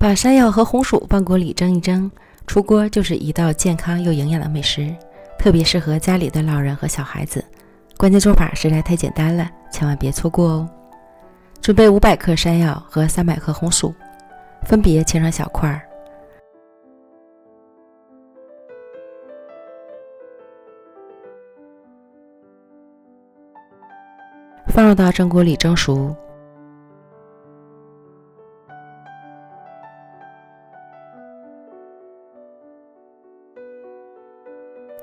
把山药和红薯放锅里蒸一蒸，出锅就是一道健康又营养的美食，特别适合家里的老人和小孩子。关键做法实在太简单了，千万别错过哦。准备500克山药和300克红薯，分别切成小块，放入到蒸锅里蒸熟。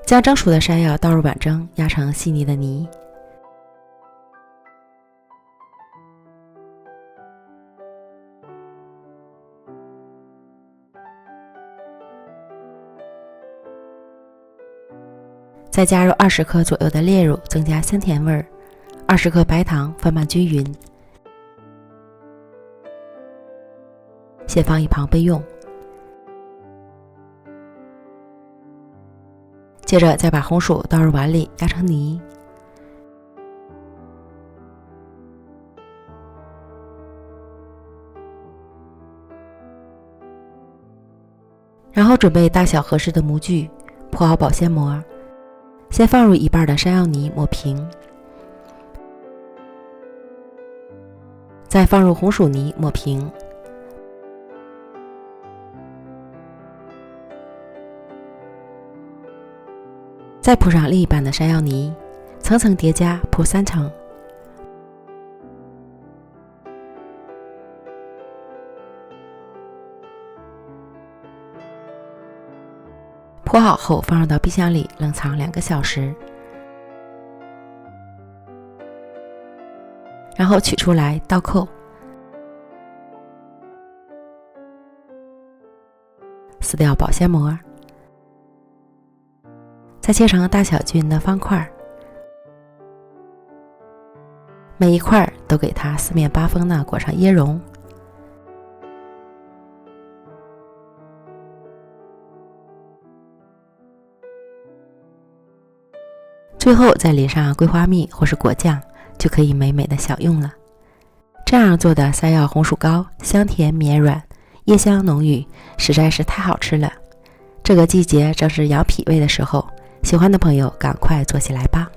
将蒸熟的山药倒入碗蒸，压成细腻的泥。再加入20克左右的炼乳，增加香甜味儿；20克白糖，翻拌均匀。先放一旁备用。接着再把红薯倒入碗里，压成泥。然后准备大小合适的模具，铺好保鲜膜，先放入一半的山药泥抹平，再放入红薯泥抹平。再铺上另一半的山药泥，层层叠加，铺3层。铺好后放入到冰箱里冷藏2个小时，然后取出来倒扣，撕掉保鲜膜，再切成大小均匀的方块，每一块都给它4面8分地裹上椰蓉。最后再淋上桂花蜜或是果酱，就可以美美的享用了。这样做的山药红薯糕香甜绵软，椰香浓郁，实在是太好吃了。这个季节正是养脾胃的时候，喜欢的朋友赶快做起来吧。